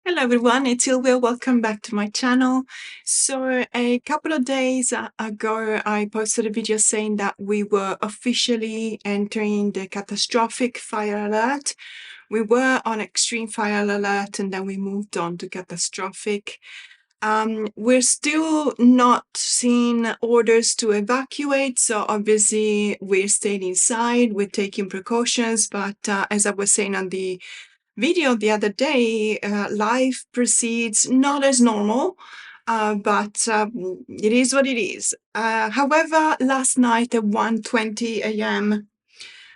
Hello everyone, it's Silvia. Welcome back to my channel. So a couple of days ago, I posted a video saying that we were officially entering the catastrophic fire alert. We were on extreme fire alert and then we moved on to catastrophic. We're still not seeing orders to evacuate, so obviously we're staying inside, we're taking precautions, but as I was saying on the video the other day, life proceeds not as normal, but it is what it is. However, last night at 1:20 a.m.,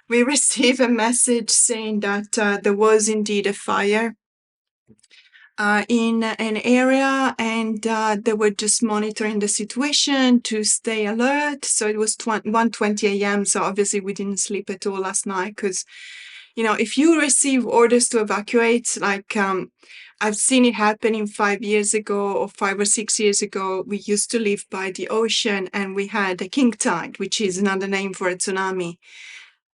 we received a message saying that there was indeed a fire in an area, and they were just monitoring the situation to stay alert. So it was 1:20 a.m., so obviously we didn't sleep at all last night because if you receive orders to evacuate, like I've seen it happening 5 years ago or 5 or 6 years ago. We used to live by the ocean and we had a king tide, which is another name for a tsunami.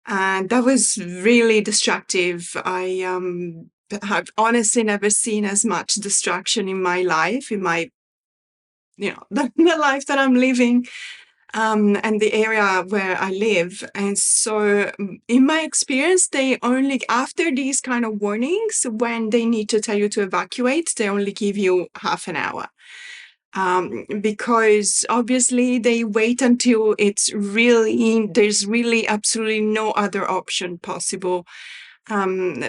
And that was really destructive. I've honestly never seen as much destruction in my life, in my, the life that I'm living. And the area where I live. And so in my experience, they only, after these kind of warnings, when they need to tell you to evacuate, they only give you half an hour. Because obviously they wait until there's really absolutely no other option possible.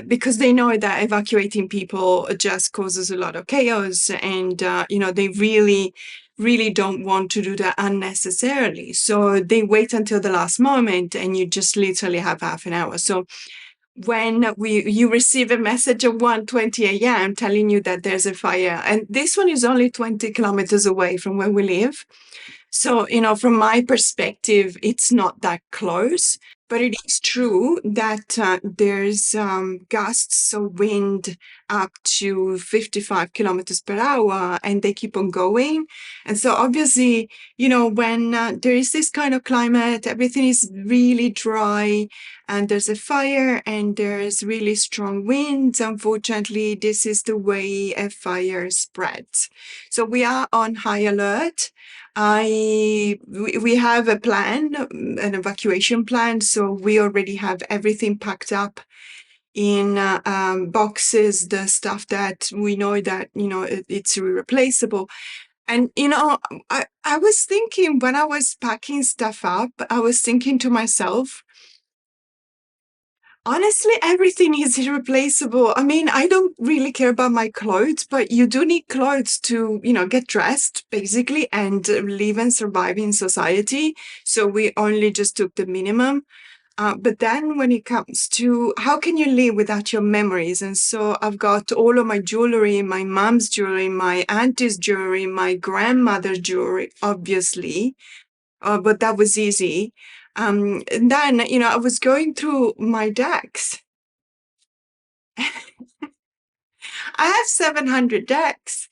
Because they know that evacuating people just causes a lot of chaos, and they really don't want to do that unnecessarily. So they wait until the last moment, and you just literally have half an hour. So when you receive a message at 1:20 a.m. telling you that there's a fire, and this one is only 20 kilometers away from where we live. So, from my perspective, it's not that close. But it is true that there's gusts of wind up to 55 kilometers per hour, and they keep on going. And so obviously, when there is this kind of climate, everything is really dry, and there's a fire, and there's really strong winds. Unfortunately, this is the way a fire spreads. So we are on high alert. We have a plan, an evacuation plan, so we already have everything packed up in boxes, the stuff that we know that, it's irreplaceable. And, I was thinking when I was packing stuff up, I was thinking to myself, honestly, everything is irreplaceable. I mean, I don't really care about my clothes, but you do need clothes to, get dressed, basically, and live and survive in society. So we only just took the minimum. But then when it comes to how can you live without your memories? And so I've got all of my jewelry, my mom's jewelry, my auntie's jewelry, my grandmother's jewelry, obviously. But that was easy. And then, I was going through my decks. I have 700 decks,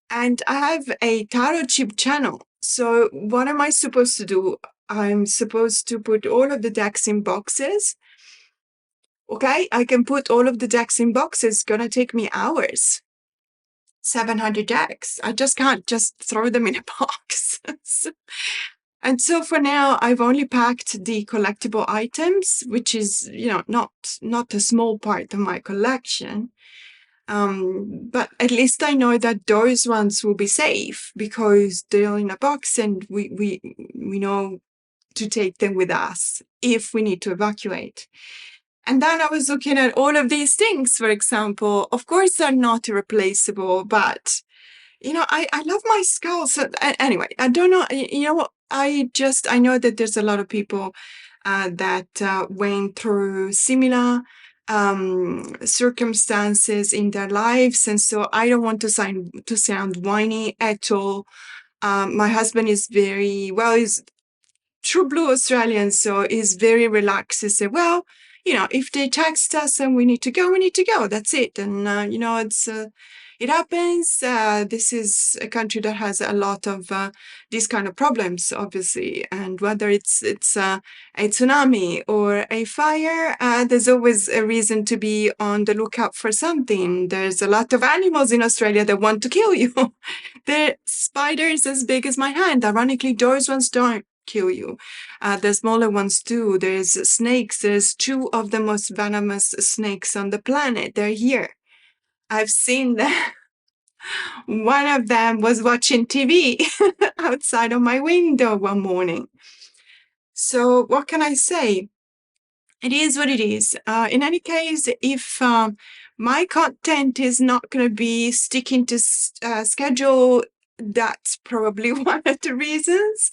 and I have a tarot chip channel. So what am I supposed to do? I'm supposed to put all of the decks in boxes. Okay, I can put all of the decks in boxes. It's gonna take me hours. 700 decks. I just can't just throw them in a box. And so for now, I've only packed the collectible items, which is, not a small part of my collection. But at least I know that those ones will be safe because they're in a box, and we know to take them with us if we need to evacuate. And then I was looking at all of these things, for example. Of course, they're not irreplaceable, but I love my skull. So anyway, I don't know. I know that there's a lot of people that went through similar circumstances in their lives, and so I don't want to sound whiny at all. My husband is he's true blue Australian, so he's very relaxed. He said, well, if they text us and we need to go, we need to go. That's it. And, it happens. This is a country that has a lot of these kind of problems, obviously. And whether it's a tsunami or a fire, there's always a reason to be on the lookout for something. There's a lot of animals in Australia that want to kill you. There are spiders as big as my hand. Ironically, those ones don't kill you. The smaller ones do. There's snakes. There's 2 of the most venomous snakes on the planet. They're here. I've seen them. One of them was watching TV outside of my window one morning. So what can I say? It is what it is. In any case, if my content is not going to be sticking to schedule, that's probably one of the reasons.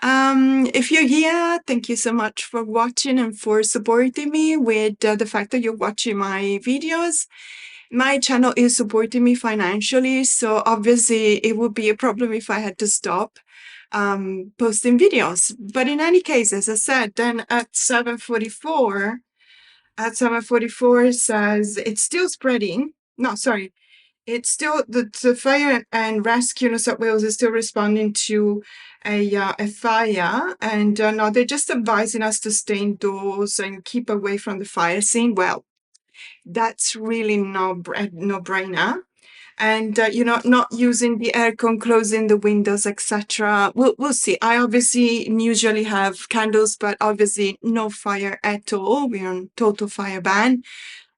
If you're here, thank you so much for watching and for supporting me with the fact that you're watching my videos. My channel is supporting me financially, so obviously it would be a problem if I had to stop posting videos. But in any case, as I said, then at 7:44 says it's still spreading. No, sorry. It's still the fire and rescue in New South Wales is still responding to a fire, and no, they're just advising us to stay indoors and keep away from the fire scene. Well, that's really no brainer. And not using the aircon, closing the windows, etc. We'll see. I obviously usually have candles, but obviously no fire at all. We're on total fire ban,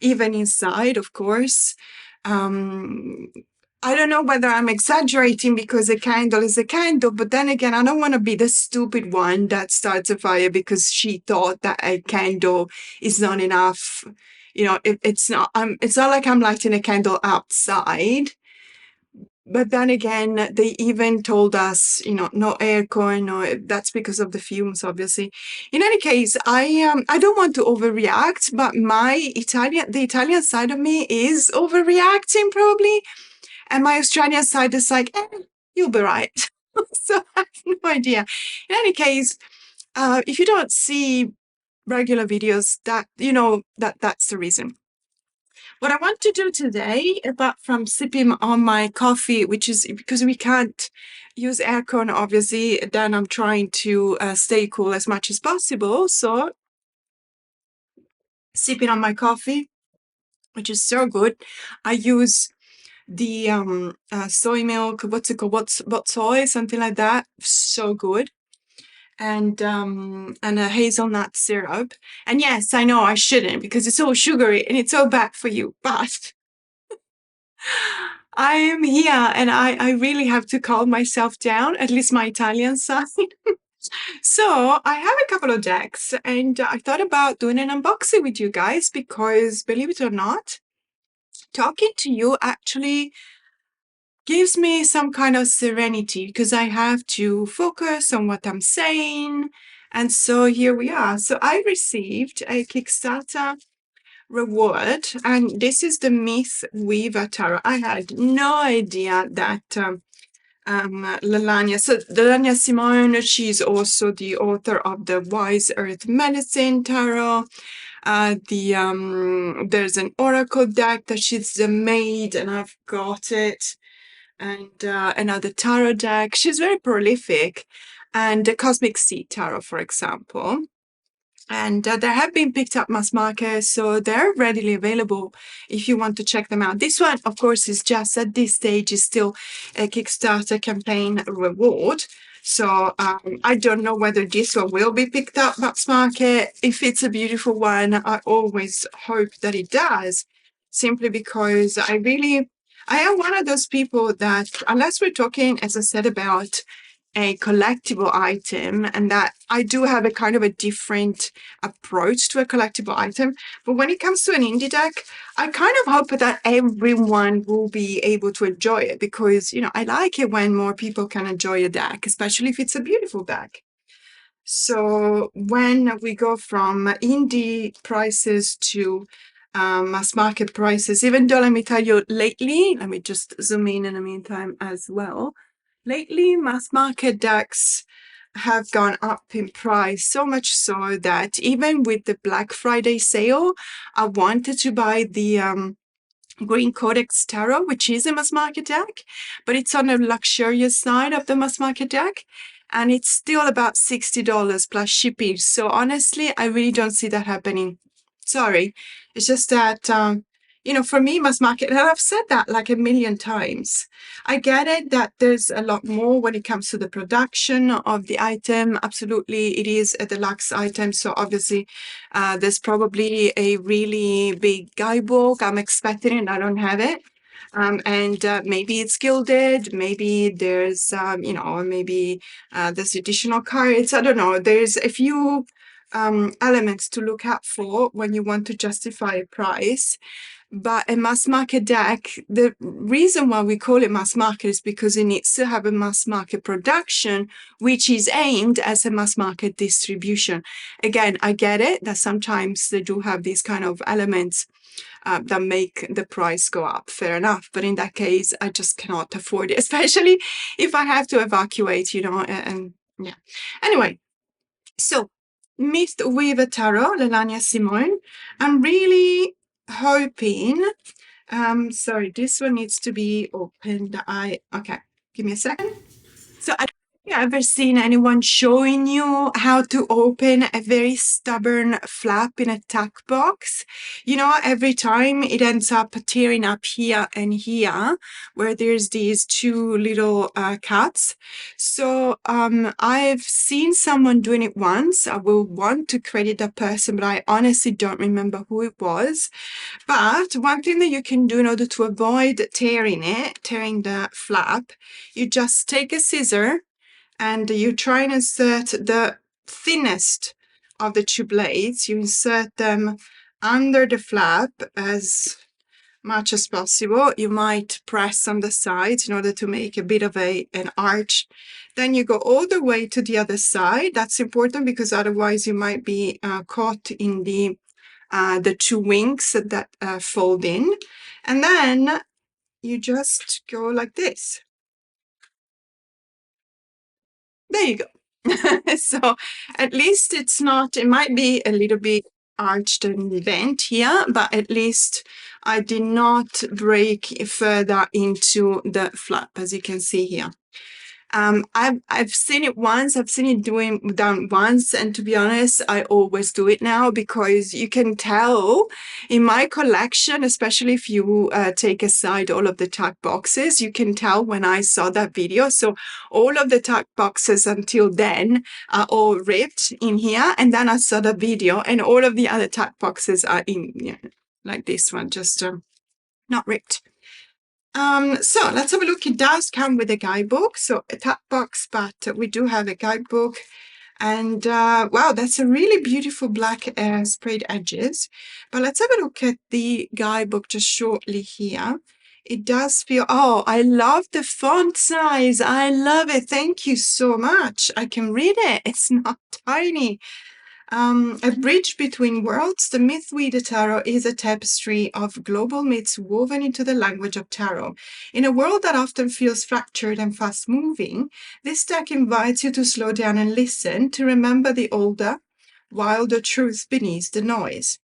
even inside, of course. I don't know whether I'm exaggerating because a candle is a candle, but then again, I don't want to be the stupid one that starts a fire because she thought that a candle is not enough. It's not like I'm lighting a candle outside. But then again, they even told us, no aircon, that's because of the fumes, obviously. In any case, I don't want to overreact, but the Italian side of me is overreacting probably. And my Australian side is like, you'll be right. So I have no idea. In any case, if you don't see regular videos, that's the reason. What I want to do today, apart from sipping on my coffee, which is because we can't use aircon, obviously, then I'm trying to stay cool as much as possible. So, sipping on my coffee, which is so good. I use the soy milk, what's it called? What soy? Something like that. So good. And a hazelnut syrup. And yes, I know I shouldn't because it's all sugary and it's all bad for you, but I am here and I really have to calm myself down, at least my Italian side. So I have a couple of decks and I thought about doing an unboxing with you guys because, believe it or not, talking to you actually gives me some kind of serenity because I have to focus on what I'm saying. And so here we are. So I received a Kickstarter reward, and this is the Myth Weaver Tarot. I had no idea that Lalania Simone, she's also the author of the Wise Earth Medicine Tarot. There's an oracle deck that she's made, and I've got it. And another tarot deck. She's very prolific. And the Cosmic Seed Tarot, for example. And they have been picked up mass market, so they're readily available if you want to check them out. This one, of course, is just at this stage is still a Kickstarter campaign reward. So I don't know whether this one will be picked up mass market. If it's a beautiful one, I always hope that it does, simply because I am one of those people that, unless we're talking, as I said, about a collectible item, and that I do have a kind of a different approach to a collectible item. But when it comes to an indie deck, I kind of hope that everyone will be able to enjoy it because, I like it when more people can enjoy a deck, especially if it's a beautiful deck. So when we go from indie prices to mass market prices, even though let me tell you lately, let me just zoom in the meantime as well. Lately, mass market decks have gone up in price, so much so that even with the Black Friday sale, I wanted to buy the Green Codex Tarot, which is a mass market deck, but it's on the luxurious side of the mass market deck. And it's still about $60 plus shipping. So honestly, I really don't see that happening. Sorry. It's just that, for me, mass market, and I've said that like a million times. I get it that there's a lot more when it comes to the production of the item. Absolutely, it is a deluxe item. So obviously, there's probably a really big guidebook. I'm expecting it. I don't have it. And maybe it's gilded. Maybe there's, maybe there's additional cards. I don't know. There's a few elements to look out for when you want to justify a price. But a mass market deck, the reason why we call it mass market is because it needs to have a mass market production, which is aimed as a mass market distribution. Again, I get it that sometimes they do have these kind of elements that make the price go up. Fair enough. But in that case, I just cannot afford it, especially if I have to evacuate, and yeah. Anyway, so Myth with a Tarot, Lelania Simone. I'm really hoping, sorry, this one needs to be opened. Okay, give me a second. So I don't think I've ever seen anyone showing you how to open a very stubborn flap in a tack box. Every time it ends up tearing up here and here, where there's these two little cuts. So I've seen someone doing it once. I will want to credit that person, but I honestly don't remember who it was. But one thing that you can do in order to avoid tearing the flap, you just take a scissor and you try and insert the thinnest of the two blades. You insert them under the flap as much as possible. You might press on the sides in order to make a bit of an arch. Then you go all the way to the other side. That's important because otherwise you might be caught in the two wings that fold in. And then you just go like this. There you go. So at least it's not, it might be a little bit arched and bent here, but at least I did not break further into the flap, as you can see here. I've seen it once, I've seen it done once, and to be honest, I always do it now because you can tell in my collection, especially if you take aside all of the tack boxes, you can tell when I saw that video. So all of the tack boxes until then are all ripped in here, and then I saw the video and all of the other tack boxes are in, like this one, just not ripped. So let's have a look. It does come with a guidebook, so a tack box, but we do have a guidebook. And wow, that's a really beautiful black sprayed edges. But let's have a look at the guidebook just shortly here. It does feel, oh, I love the font size. I love it. Thank you so much. I can read it. It's not tiny. A bridge between worlds, the myth with the tarot is a tapestry of global myths woven into the language of tarot. In a world that often feels fractured and fast-moving, this deck invites you to slow down and listen, to remember the older, wilder truth beneath the noise.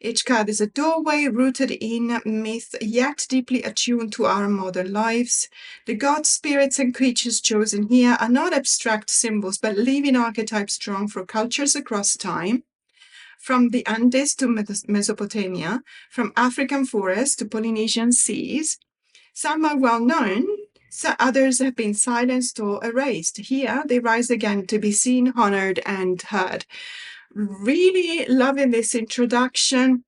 Each card is a doorway rooted in myth, yet deeply attuned to our modern lives. The gods, spirits, and creatures chosen here are not abstract symbols, but living archetypes drawn from cultures across time, from the Andes to Mesopotamia, from African forests to Polynesian seas. Some are well known, so others have been silenced or erased. Here, they rise again to be seen, honored, and heard. Really loving this introduction.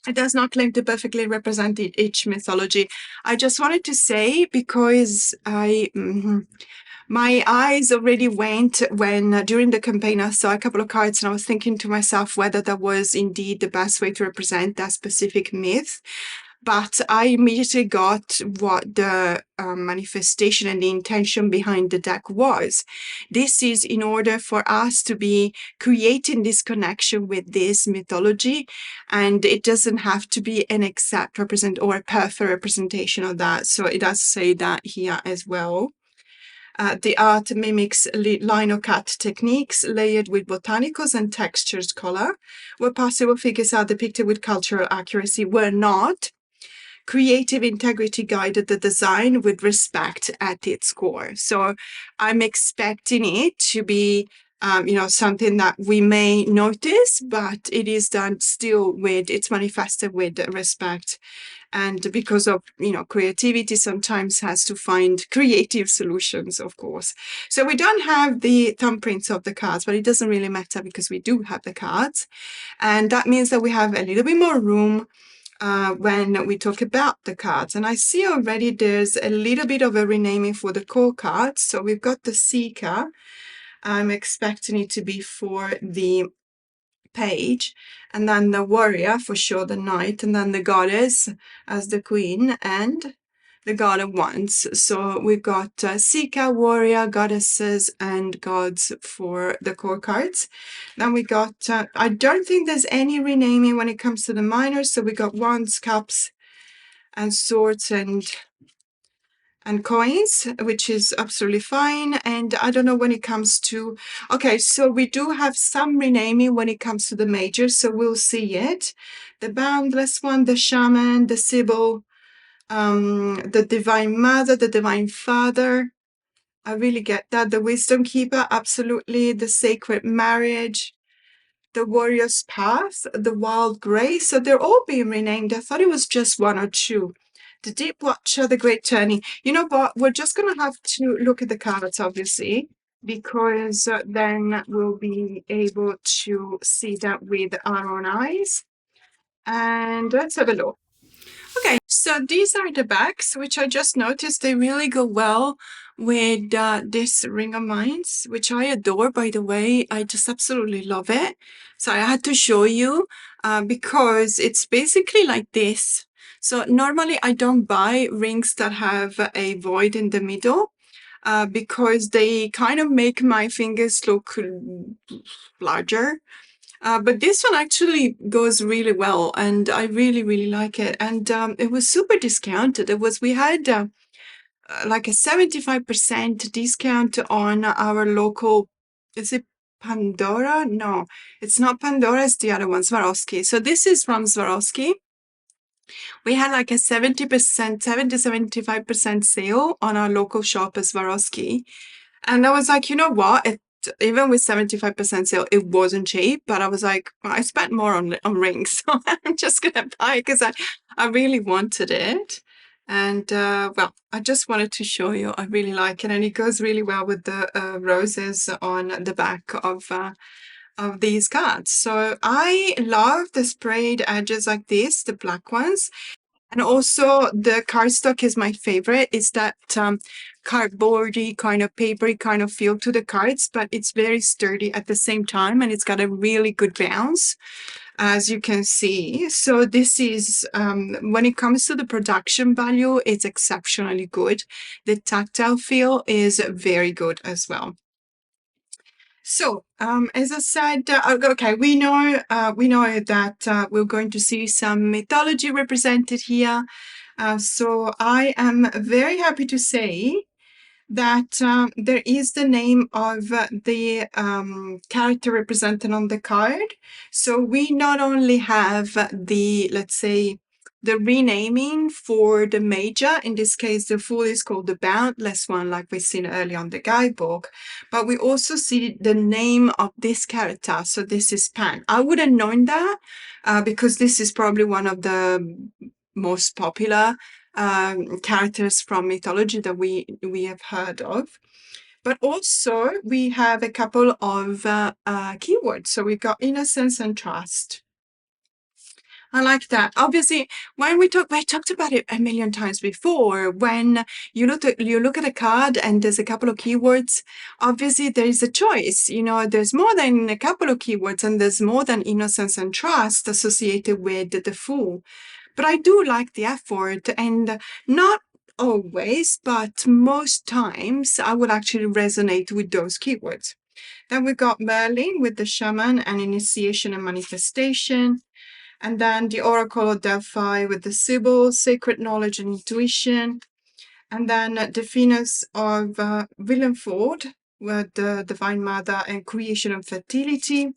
It does not claim to perfectly represent each mythology. I just wanted to say, because my eyes already went when during the campaign I saw a couple of cards and I was thinking to myself whether that was indeed the best way to represent that specific myth. But I immediately got what the manifestation and the intention behind the deck was. This is in order for us to be creating this connection with this mythology, and it doesn't have to be an exact or a perfect representation of that. So it does say that here as well. The art mimics lino-cut techniques layered with botanicals and textures color, where possible figures are depicted with cultural accuracy, where not. Creative integrity guided the design with respect at its core. So I'm expecting it to be, something that we may notice, but it is done still with, it's manifested with respect. And because of, creativity sometimes has to find creative solutions, of course. So we don't have the thumbprints of the cards, but it doesn't really matter because we do have the cards. And that means that we have a little bit more room when we talk about the cards. And I see already there's a little bit of a renaming for the core cards. So we've got the Seeker. I'm expecting it to be for the Page, and then the Warrior, for sure, the Knight, and then the Goddess as the Queen, and the God of Wands. So we've got Seeker, Warrior, Goddesses, and Gods for the core cards. Then we got, I don't think there's any renaming when it comes to the minors. So we got Wands, Cups, and Swords, and coins, which is absolutely fine. And I don't know when it comes to, okay, so we do have some renaming when it comes to the majors, so we'll see it. The Boundless One, the Shaman, the Sibyl, the Divine Mother, the Divine Father. I really get that. The Wisdom Keeper, absolutely. The Sacred Marriage, the Warrior's Path, the Wild Grace. So they're all being renamed. I thought it was just one or two. The Deep Watcher, the Great Turning. You know what? We're just going to have to look at the cards, obviously, because then we'll be able to see that with our own eyes. And let's have a look. Okay, so these are the backs, which I just noticed they really go well with this Ring of Minds, which I adore, by the way. I just absolutely love it. So I had to show you because it's basically like this. So normally I don't buy rings that have a void in the middle because they kind of make my fingers look larger. But this one actually goes really well, and I really, really like it. And it was super discounted. We had like a 75% discount on our local, is it Pandora? No, it's not Pandora, it's the other one, Swarovski. So this is from Swarovski. We had like a 70%, 75% sale on our local shop at Swarovski. And I was like, you know what? Even with 75% sale, it wasn't cheap, but I was like, well, I spent more on rings, so I'm just gonna buy it because I really wanted it. And well, I just wanted to show you. I really like it, and it goes really well with the roses on the back of these cards. So I love the sprayed edges like this, the black ones. And also the cardstock is my favorite. It's that cardboardy kind of papery kind of feel to the cards, but it's very sturdy at the same time, and it's got a really good bounce, as you can see. So this is, when it comes to the production value, it's exceptionally good. The tactile feel is very good as well. So, as I said, okay, we know that we're going to see some mythology represented here. So I am very happy to say that there is the name of the character represented on the card. So we not only have the, let's say, the renaming for the major, in this case, the full is called the Boundless One, like we've seen earlier on the guidebook, but we also see the name of this character. So this is Pan. I would have known that because this is probably one of the most popular characters from mythology that we have heard of. But also we have a couple of keywords. So we've got innocence and trust. I like that. Obviously, when we talked about it a million times before. When you look at a card and there's a couple of keywords, obviously there is a choice. There's more than a couple of keywords, and there's more than innocence and trust associated with the Fool. But I do like the effort, and not always, but most times I would actually resonate with those keywords. Then we got Merlin with the Shaman and Initiation and Manifestation. And then the Oracle of Delphi with the Sibyl, Sacred Knowledge and Intuition. And then the Venus of William Ford with the Divine Mother and Creation and Fertility.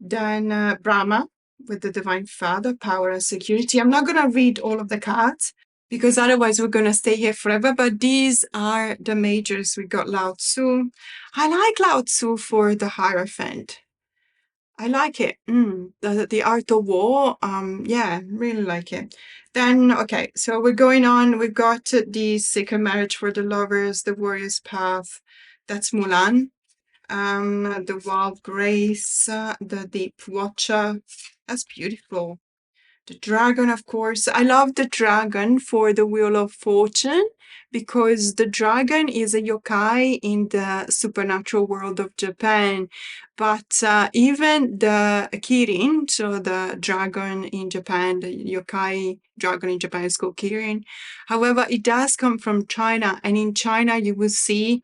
Then Brahma with the Divine Father, Power and Security. I'm not going to read all of the cards because otherwise we're going to stay here forever. But these are the majors. We got Lao Tzu. I like Lao Tzu for the Hierophant. I like it. The Art of War. Yeah, really like it. Then, okay, so we're going on. We've got the Sacred Marriage for the Lovers, the Warrior's Path. That's Mulan. The Wild Grace, the Deep Watcher. That's beautiful. The dragon, of course. I love the dragon for the Wheel of Fortune because the dragon is a yokai in the supernatural world of Japan. But even the Kirin, so the dragon in Japan, the yokai dragon in Japan is called Kirin. However, it does come from China. And in China, you will see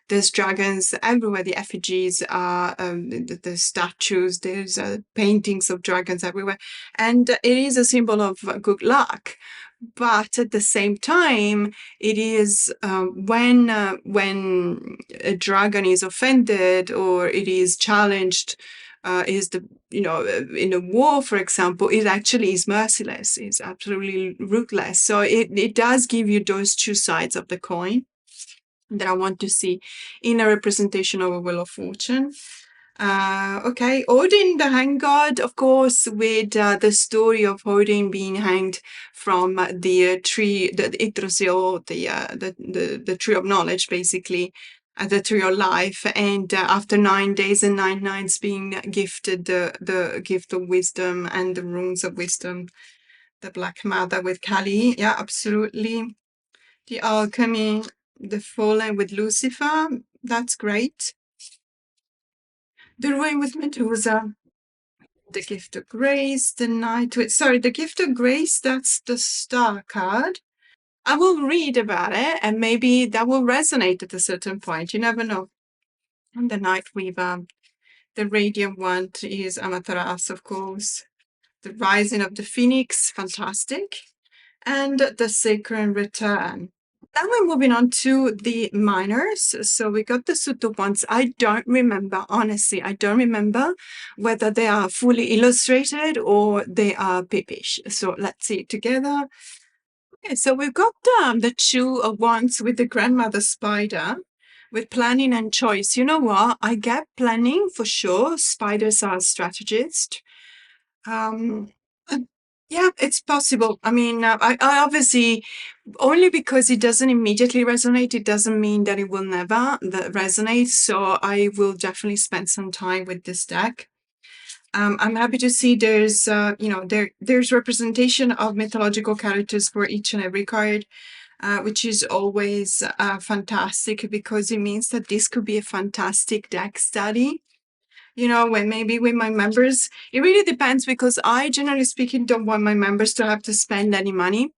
there's dragons everywhere. The effigies are the statues. There's paintings of dragons everywhere, and it is a symbol of good luck. But at the same time, it is when a dragon is offended or it is challenged. Is the in a war, for example, it actually is merciless. It's absolutely ruthless. So it does give you those two sides of the coin that I want to see in a representation of a Wheel of Fortune. Okay, Odin, the hang god, of course, with the story of Odin being hanged from the tree, the Yggdrasil, the tree of knowledge, basically, the tree of life, and after 9 days and 9 nights being gifted the gift of wisdom and the runes of wisdom, the Black Mother with Kali. Yeah, absolutely. The alchemy, the fallen with Lucifer, that's great. The ruin with Medusa, the gift of grace, the knight with, sorry, the gift of grace, that's the star card. I will read about it and maybe that will resonate at a certain point. You never know. And the Night Weaver, the radiant one is Amaterasu, of course. The rising of the Phoenix, fantastic. And the Sacred Return. Now we're moving on to the minors. So we got the Sutto ones. I don't remember, honestly, I don't remember whether they are fully illustrated or they are pipish. So let's see it together. Okay, so we've got the two ones with the grandmother spider with planning and choice. You know what? I get planning for sure. Spiders are strategists. Yeah, it's possible. I mean, I obviously, only because it doesn't immediately resonate, it doesn't mean that it will never resonate. So I will definitely spend some time with this deck. I'm happy to see there's, there's representation of mythological characters for each and every card, which is always fantastic because it means that this could be a fantastic deck study. When maybe with my members, it really depends because I, generally speaking, don't want my members to have to spend any money.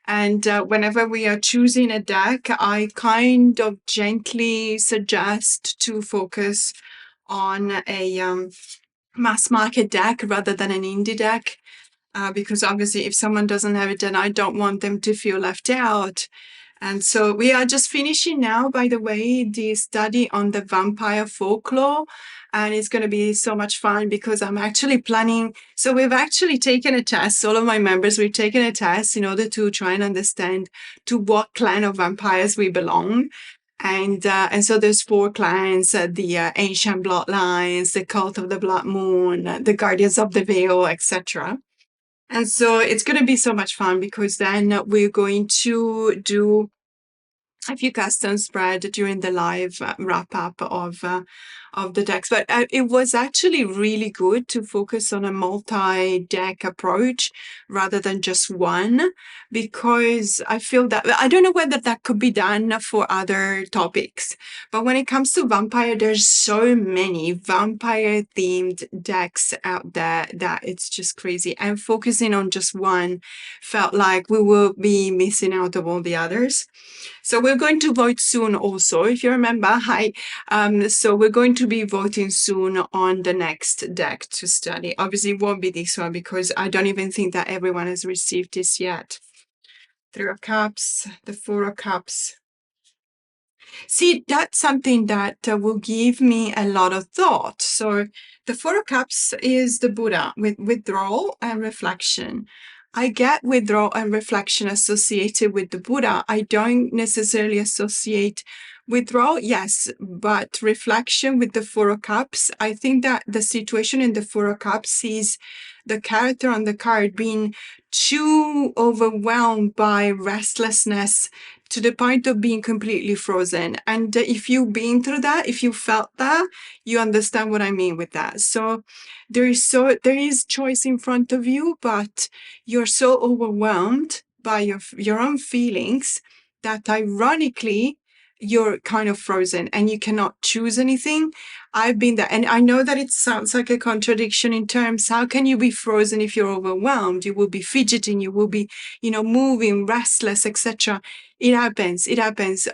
And whenever we are choosing a deck, I kind of gently suggest to focus on a mass market deck rather than an indie deck. Because obviously, if someone doesn't have it, then I don't want them to feel left out. And so we are just finishing now, by the way, the study on the vampire folklore. And it's going to be so much fun because I'm actually planning. So we've actually taken a test. All of my members, we've taken a test in order to try and understand to what clan of vampires we belong. And so there's 4 clans, the ancient bloodlines, the cult of the blood moon, the guardians of the veil, etc. And so it's going to be so much fun because then we're going to do a few custom spread during the live wrap up of the decks. But it was actually really good to focus on a multi-deck approach rather than just one, because I feel that, I don't know whether that could be done for other topics, but when it comes to vampire, there's so many vampire themed decks out there that it's just crazy. And focusing on just one felt like we will be missing out of all the others. So we're going to vote soon also, if you remember. So we're going to be voting soon on the next deck to study. Obviously, it won't be this one because I don't even think that everyone has received this yet. Three of Cups, the Four of Cups. See, that's something that will give me a lot of thought. So the Four of Cups is the Buddha with withdrawal and reflection. I get withdrawal and reflection associated with the Buddha. I don't necessarily associate withdrawal, yes, but reflection with the Four of Cups. I think that the situation in the Four of Cups is the character on the card being too overwhelmed by restlessness to the point of being completely frozen. And if you've been through that, if you felt that, you understand what I mean with that. So there is choice in front of you, but you're so overwhelmed by your own feelings that ironically you're kind of frozen and you cannot choose anything. I've been there, and I know that it sounds like a contradiction in terms, how can you be frozen if you're overwhelmed? You will be fidgeting, you will be, moving, restless, etc. It happens,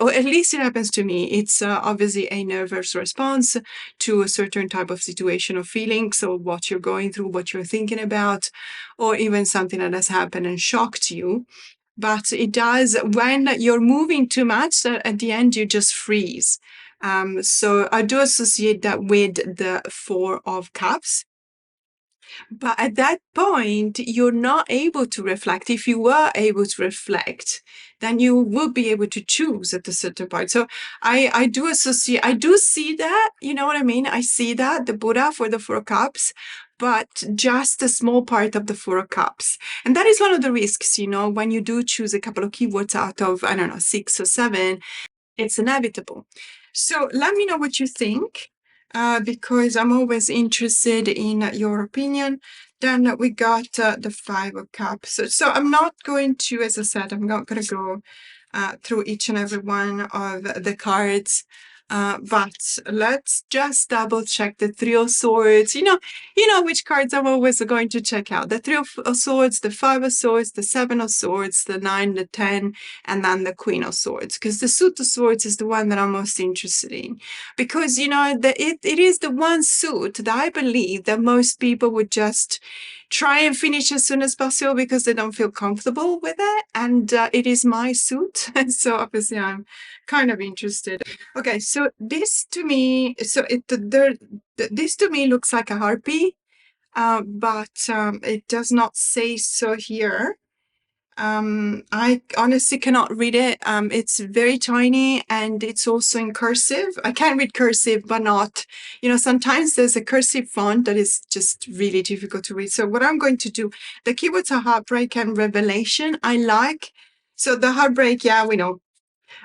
or at least it happens to me. It's obviously a nervous response to a certain type of situation or feeling. So what you're going through, what you're thinking about, or even something that has happened and shocked you. But it does, when you're moving too much, at the end, you just freeze. So I do associate that with the Four of Cups. But at that point, you're not able to reflect. If you were able to reflect, then you would be able to choose at a certain point. So I do associate, I do see that, you know what I mean? I see that, the Buddha for the Four Cups, but just a small part of the Four Cups. And that is one of the risks, when you do choose a couple of keywords out of, 6 or 7, it's inevitable. So let me know what you think, because I'm always interested in your opinion. Then we got the Five of Cups. So I'm not going to, as I said, I'm not going to go through each and every one of the cards. But let's just double check the Three of Swords. You know which cards I'm always going to check out. The Three of Swords, the Five of Swords, the Seven of Swords, the Nine, the 10, and then the Queen of Swords. Because the Suit of Swords is the one that I'm most interested in. Because, it is the one suit that I believe that most people would just try and finish as soon as possible because they don't feel comfortable with it. And it is my suit. So obviously I'm kind of interested. Okay, so this to me, this to me looks like a harpy, but it does not say so here. I honestly cannot read it. It's very tiny and it's also in cursive. I can read cursive, but not, sometimes there's a cursive font that is just really difficult to read. So what I'm going to do, the keywords are heartbreak and revelation. I like, so the heartbreak, yeah, we know.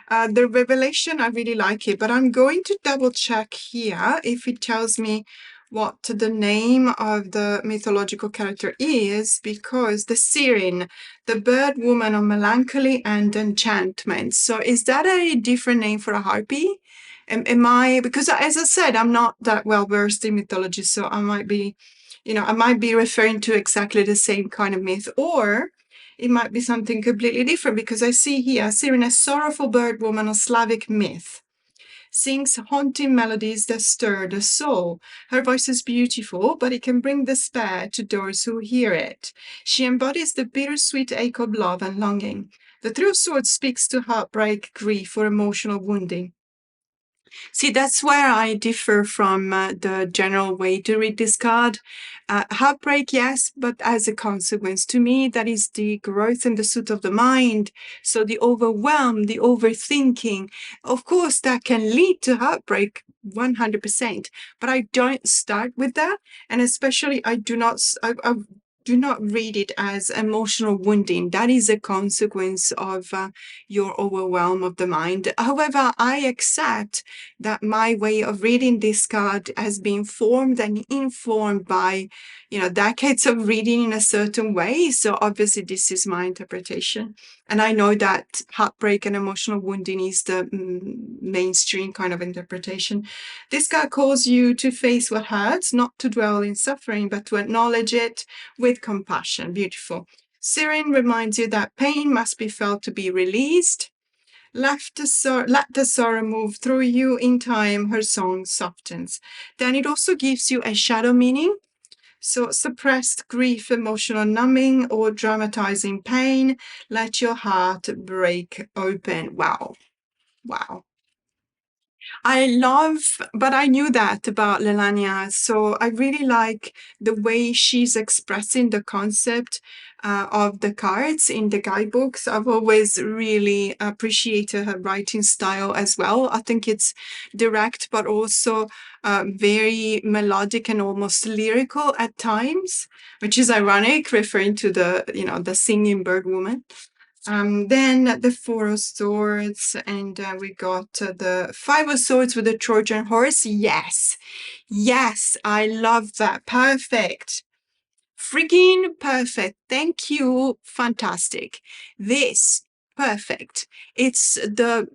The revelation, I really like it, but I'm going to double check here if it tells me what the name of the mythological character is, because the Siren, the bird woman of melancholy and enchantment. So is that a different name for a harpy? Am I, because as I said, I'm not that well versed in mythology, so I might be, I might be referring to exactly the same kind of myth, or it might be something completely different, because I see here, Siren, a sorrowful bird woman of Slavic myth, sings haunting melodies that stir the soul. Her voice is beautiful, but it can bring despair to those who hear it. She embodies the bittersweet ache of love and longing. The Three of Swords speaks to heartbreak, grief, or emotional wounding. See, that's where I differ from the general way to read this card. Heartbreak, yes, but as a consequence. To me, that is the growth in the suit of the mind. So the overwhelm, the overthinking. Of course, that can lead to heartbreak 100%, but I don't start with that. And especially, I do not read it as emotional wounding. That is a consequence of your overwhelm of the mind. However, I accept that my way of reading this card has been formed and informed by, decades of reading in a certain way. So obviously this is my interpretation. And I know that heartbreak and emotional wounding is the mainstream kind of interpretation. This card calls you to face what hurts, not to dwell in suffering, but to acknowledge it with compassion. Beautiful. Siren reminds you that pain must be felt to be released. Let the sorrow move through you. In time, her song softens. Then it also gives you a shadow meaning. So suppressed grief, emotional numbing, or dramatizing pain, let your heart break open. Wow. Wow. I love, but I knew that about Lelania. So I really like the way she's expressing the concept of the cards in the guidebooks. I've always really appreciated her writing style as well. I think it's direct, but also very melodic and almost lyrical at times, which is ironic, referring to the singing bird woman. Then the Four of Swords, and we got the Five of Swords with the Trojan horse. Yes, yes, I love that. Perfect. Freaking perfect. Thank you. Fantastic. This, perfect. It's the,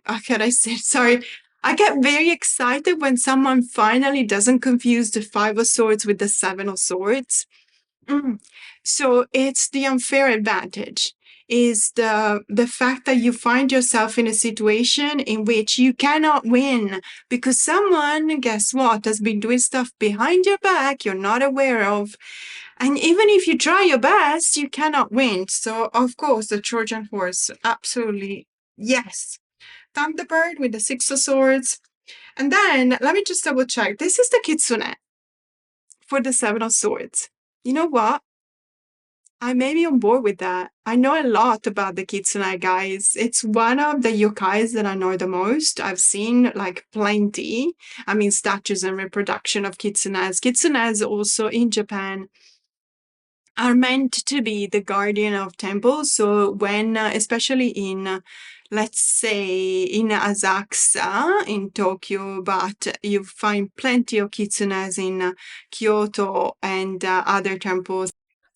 how can I say, sorry. I get very excited when someone finally doesn't confuse the Five of Swords with the Seven of Swords. So it's the unfair advantage is the fact that you find yourself in a situation in which you cannot win because someone, guess what, has been doing stuff behind your back you're not aware of. And even if you try your best, you cannot win. So of course the Trojan horse, absolutely yes. Thunderbird with the Six of Swords. And then let me just double check. This is the Kitsune for the Seven of Swords. You know what? I may be on board with that. I know a lot about the Kitsune, guys. It's one of the yokais that I know the most. I've seen like plenty. I mean, statues and reproduction of kitsunes. Kitsunes also in Japan are meant to be the guardian of temples. So when, especially in, let's say, in Asakusa in Tokyo, but you find plenty of kitsunes in Kyoto and other temples.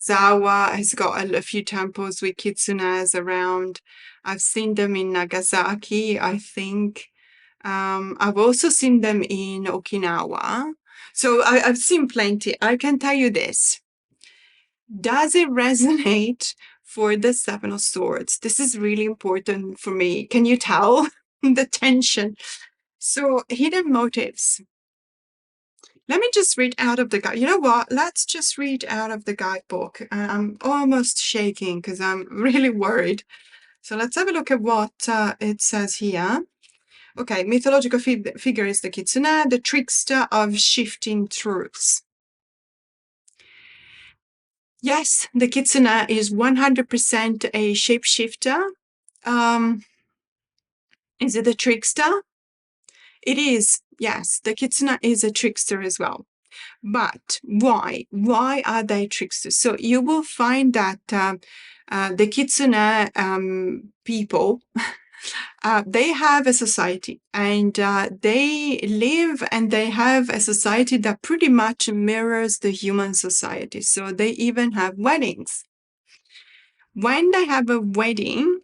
Zawa has got a few temples with kitsunes around. I've seen them in Nagasaki, I think. I've also seen them in Okinawa. So I've seen plenty. I can tell you this. Does it resonate for the Seven of Swords? This is really important for me. Can you tell the tension? So hidden motives. Let me just read out of the guide. You know what? Let's just read out of the guidebook. I'm almost shaking because I'm really worried. So let's have a look at what it says here. Okay, mythological figure is the kitsune, the trickster of shifting truths. Yes, the kitsune is 100% a shapeshifter. Is it a trickster? It is. Yes, the kitsune is a trickster as well. But why? Why are they tricksters? So you will find that the kitsune people, they have a society and they live and they have a society that pretty much mirrors the human society. So they even have weddings. When they have a wedding,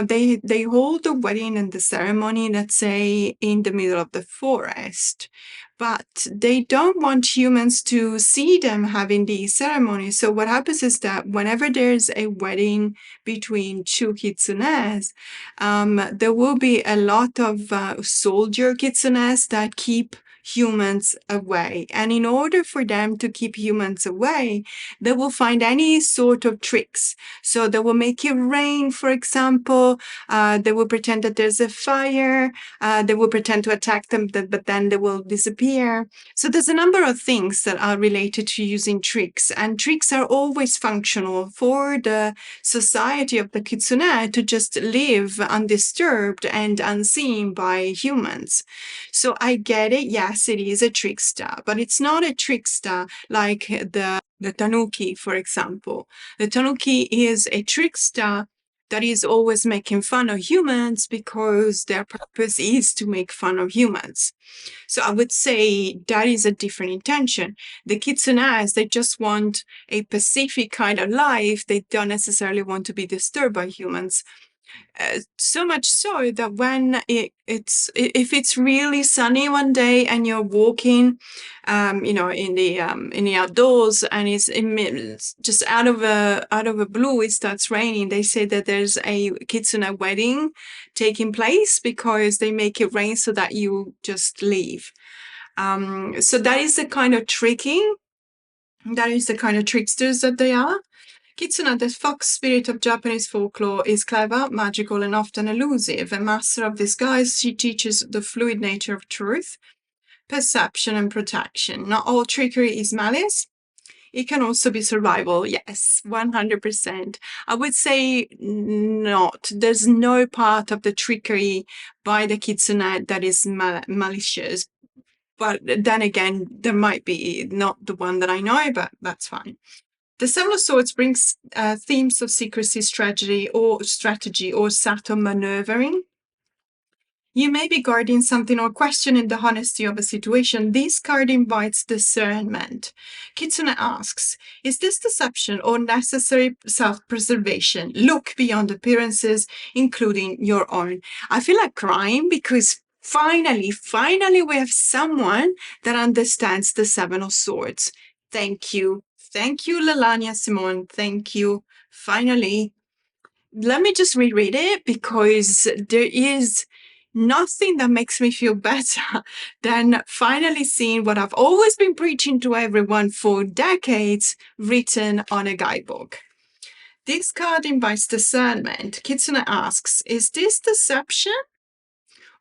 they hold the wedding and the ceremony, let's say, in the middle of the forest. But they don't want humans to see them having these ceremonies. So what happens is that whenever there's a wedding between two kitsunes, there will be a lot of soldier kitsunes that keep humans away. And in order for them to keep humans away, they will find any sort of tricks. So they will make it rain, for example. They will pretend that there's a fire. They will pretend to attack them, but then they will disappear. So there's a number of things that are related to using tricks. And tricks are always functional for the society of the kitsune to just live undisturbed and unseen by humans. So I get it. Yes, it is a trickster, but it's not a trickster like the tanuki, for example. The tanuki is a trickster that is always making fun of humans because their purpose is to make fun of humans. So I would say that is a different intention. The kitsunes, they just want a pacific kind of life. They don't necessarily want to be disturbed by humans. So much so that when if it's really sunny one day and you're walking, in the outdoors and it's just out of a blue, it starts raining. They say that there's a kitsune wedding taking place because they make it rain so that you just leave. So that is the kind of tricking That is the kind of tricksters that they are. Kitsune, the fox spirit of Japanese folklore, is clever, magical, and often elusive. A master of disguise, she teaches the fluid nature of truth, perception, and protection. Not all trickery is malice. It can also be survival. Yes, 100%. I would say not. There's no part of the trickery by the kitsune that is malicious. But then again, there might be, not the one that I know, but that's fine. The Seven of Swords brings themes of secrecy, strategy, or subtle maneuvering. You may be guarding something or questioning the honesty of a situation. This card invites discernment. Kitsune asks, is this deception or necessary self-preservation? Look beyond appearances, including your own. I feel like crying because finally we have someone that understands the Seven of Swords. Thank you. Thank you, Lalania Simone. Thank you. Finally. Let me just reread it because there is nothing that makes me feel better than finally seeing what I've always been preaching to everyone for decades written on a guidebook. This card invites discernment. Kitsune asks, is this deception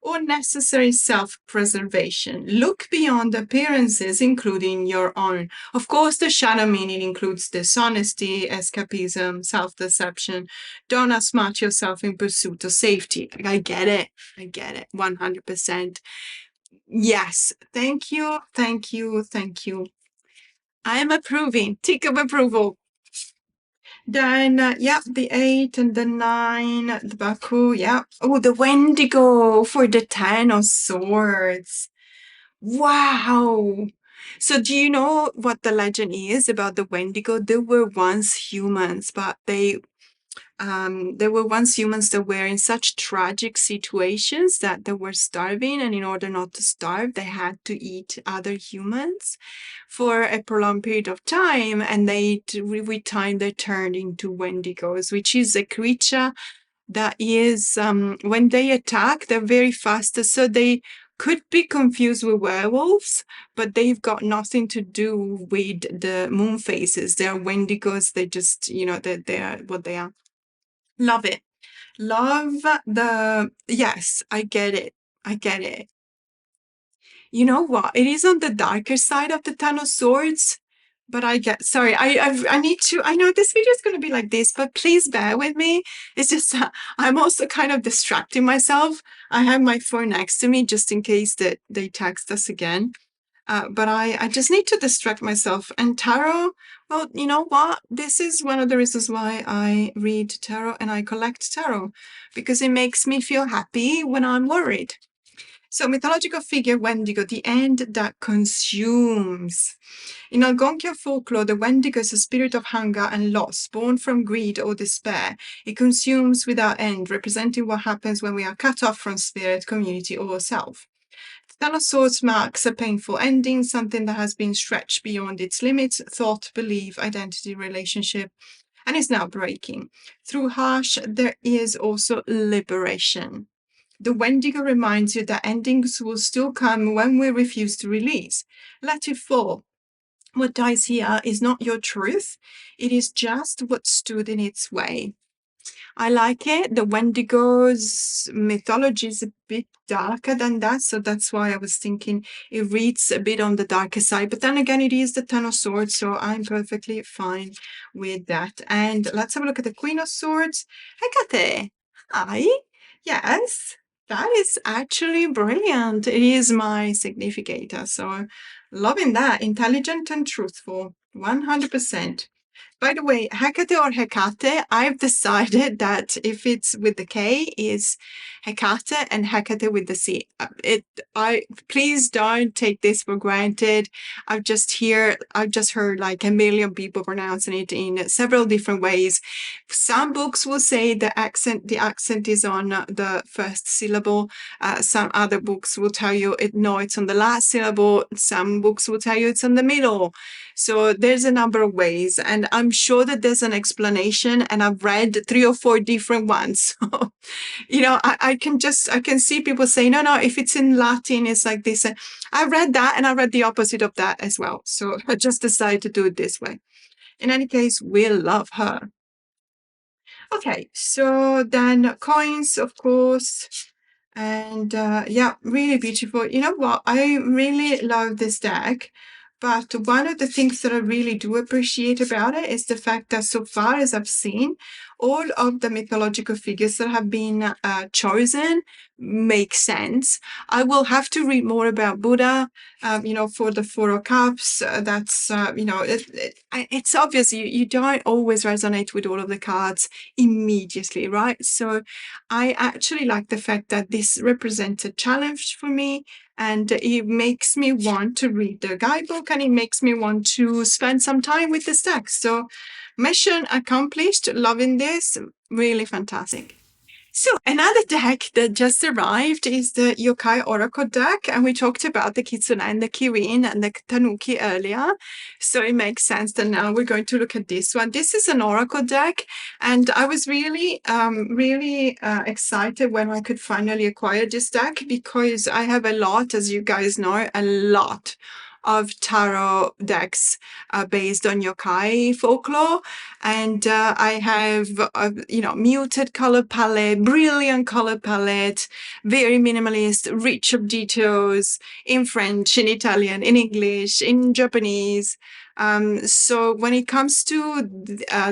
or necessary self-preservation? Look beyond appearances, including your own. Of course, the shadow meaning includes dishonesty, escapism, self-deception. Don't outsmart yourself in pursuit of safety. I get it. 100%. Yes. Thank you. I am approving. Tick of approval. Then, the 8 and the 9, the Baku, Oh, the Wendigo for the 10 of Swords. Wow. So do you know what the legend is about the Wendigo? There were once humans, but they were once humans that were in such tragic situations that they were starving, and in order not to starve, they had to eat other humans for a prolonged period of time, and with time they turned into Wendigos, which is a creature that is, when they attack, they're very fast, so they could be confused with werewolves, but they've got nothing to do with the moon phases. They're Wendigos. They just, they're what they are. Love it. Yes, I get it. You know what? It is on the darker side of the Ten of Swords, but sorry, I need to, I know this video is going to be like this, but please bear with me. It's just, I'm also kind of distracting myself. I have my phone next to me just in case that they text us again. But I just need to distract myself. And tarot, well, you know what? This is one of the reasons why I read tarot and I collect tarot, because it makes me feel happy when I'm worried. So mythological figure Wendigo, the end that consumes. In Algonquian folklore, the Wendigo is a spirit of hunger and loss, born from greed or despair. It consumes without end, representing what happens when we are cut off from spirit, community, or self. Ten of Swords marks a painful ending, something that has been stretched beyond its limits, thought, belief, identity, relationship, and is now breaking. Through harsh, there is also liberation. The Wendigo reminds you that endings will still come when we refuse to release. Let it fall. What dies here is not your truth. It is just what stood in its way. I like it. The Wendigo's mythology is a bit darker than that, so that's why I was thinking it reads a bit on the darker side. But then again, it is the Ten of Swords, so I'm perfectly fine with that. And let's have a look at the Queen of Swords. Hecate. Hi. Yes, that is actually brilliant. It is my significator, so loving that. Intelligent and truthful, 100%. By the way, Hecate or Hecate, I've decided that if it's with the K, is Hecate, and Hecate with the C. Please don't take this for granted. I've just heard like a million people pronouncing it in several different ways. Some books will say the accent is on the first syllable. Some other books will tell you it's on the last syllable. Some books will tell you it's on the middle. So there's a number of ways, and I'm I'm sure that there's an explanation, and I've read 3 or 4 different ones. I can see people say, no, if it's in Latin, it's like this. I read that, and I read the opposite of that as well. So I just decided to do it this way. In any case, we love her. Okay, so then coins, of course. And yeah, really beautiful. You know what? I really love this deck. But one of the things that I really do appreciate about it is the fact that so far as I've seen, all of the mythological figures that have been chosen make sense. I will have to read more about Buddha, for the Four of Cups. It's obvious you don't always resonate with all of the cards immediately, right? So I actually like the fact that this represents a challenge for me, and it makes me want to read the guidebook, and it makes me want to spend some time with this deck. So mission accomplished, loving this, really fantastic. So another deck that just arrived is the Yokai Oracle deck, and we talked about the Kitsune and the Kirin and the Tanuki earlier, so it makes sense that now we're going to look at this one. This is an Oracle deck, and I was really excited when I could finally acquire this deck, because I have a lot, as you guys know, a lot of tarot decks based on yokai folklore, and I have muted color palette, brilliant color palette, very minimalist, rich of details in French, in Italian, in English, in Japanese. So when it comes to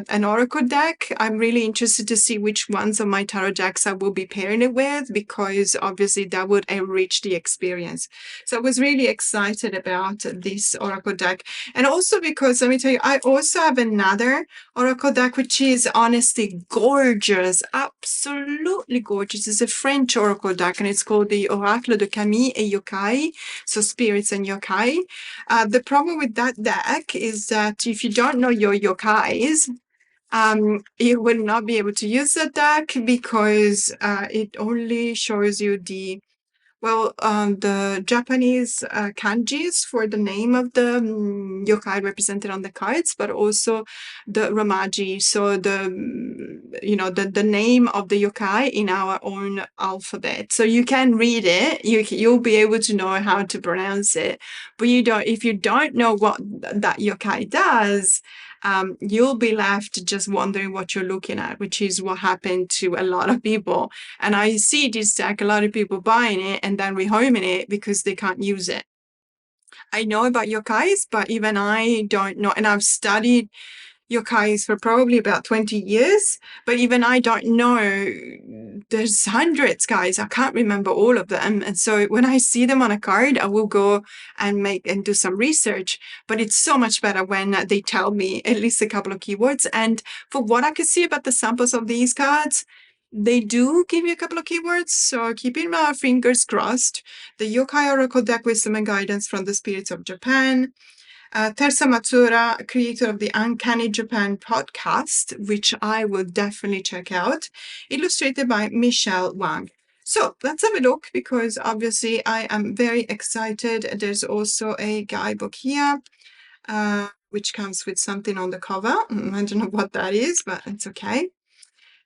an oracle deck, I'm really interested to see which ones of my tarot decks I will be pairing it with, because obviously that would enrich the experience. So I was really excited about this oracle deck. And also because, let me tell you, I also have another oracle deck, which is honestly gorgeous, absolutely gorgeous. It's a French oracle deck, and it's called the Oracle de Camille et Yokai, so spirits and yokai. The problem with that deck is that if you don't know your yokais, you will not be able to use that deck, because it only shows you the Japanese kanjis for the name of the yokai represented on the cards, but also the romaji, so the name of the yokai in our own alphabet. So you can read it, you'll be able to know how to pronounce it, but if you don't know what that yokai does, you'll be left just wondering what you're looking at, which is what happened to a lot of people. And I see this deck, a lot of people buying it and then rehoming it because they can't use it. I know about yokais, but even I don't know. And I've studied yokais for probably about 20 years, but even I don't know. There's hundreds, guys. I can't remember all of them. And so when I see them on a card, I will go and do some research. But it's so much better when they tell me at least a couple of keywords. And for what I can see about the samples of these cards, they do give you a couple of keywords, so keeping my fingers crossed. The Yokai Oracle deck, Wisdom and Guidance from the Spirits of Japan. Tersa Matsura, creator of the Uncanny Japan podcast, which I will definitely check out, illustrated by Michelle Wang. So let's have a look, because obviously I am very excited. There's also a guidebook here, which comes with something on the cover. I don't know what that is, but it's okay.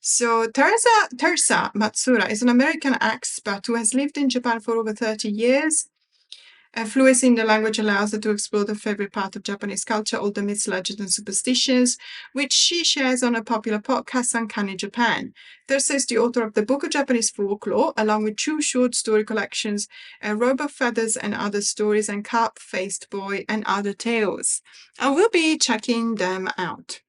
So Tersa Matsura is an American expat who has lived in Japan for over 30 years. Fluency in the language allows her to explore the favorite part of Japanese culture, all the myths, legends, and superstitions, which she shares on a popular podcast, Uncanny Japan. Tersa is the author of the Book of Japanese Folklore, along with 2 short story collections, A Robe of Feathers and Other Stories, and Carp-Faced Boy and Other Tales. I will be checking them out.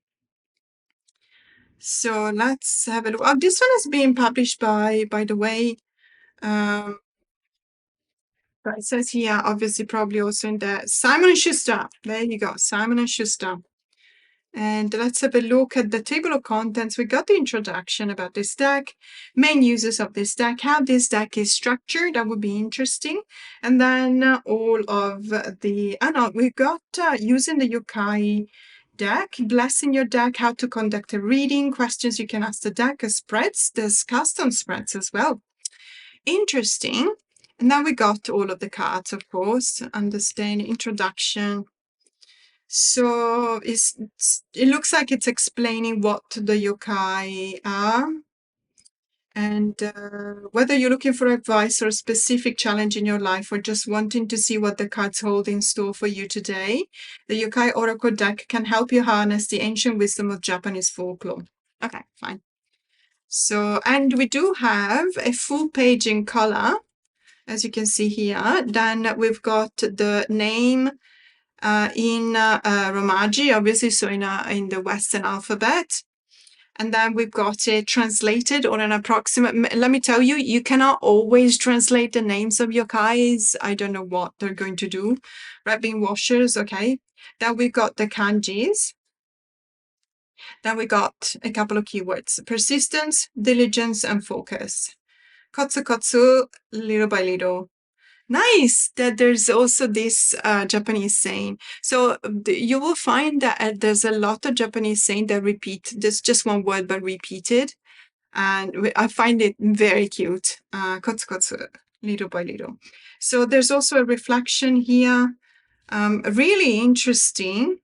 So let's have a look. Oh, this one is being published by the way, but it says here, obviously, probably also in the Simon & Schuster. There you go, Simon & Schuster. And let's have a look at the table of contents. We got the introduction about this deck, main uses of this deck, how this deck is structured. That would be interesting. And then all of the, we got using the yokai deck, blessing your deck, how to conduct a reading, questions you can ask the deck, spreads, there's custom spreads as well. Interesting. And then we got all of the cards, of course, understand, introduction. So it looks like it's explaining what the yokai are. And whether you're looking for advice or a specific challenge in your life or just wanting to see what the cards hold in store for you today, the Yokai Oracle deck can help you harness the ancient wisdom of Japanese folklore. Okay, fine. So, and we do have a full page in color, as you can see here. Then we've got the name in Romaji, obviously, so in the Western alphabet. And then we've got it translated or an approximate. Let me tell you, you cannot always translate the names of yokais. I don't know what they're going to do. Red bean washers, okay. Then we've got the kanjis. Then we got a couple of keywords: persistence, diligence, and focus. Kotsu kotsu, little by little. Nice that there's also this Japanese saying. So you will find that there's a lot of Japanese saying that repeat. There's just one word but repeated, and I find it very cute. Kotsu kotsu, little by little. So there's also a reflection here. Really interesting.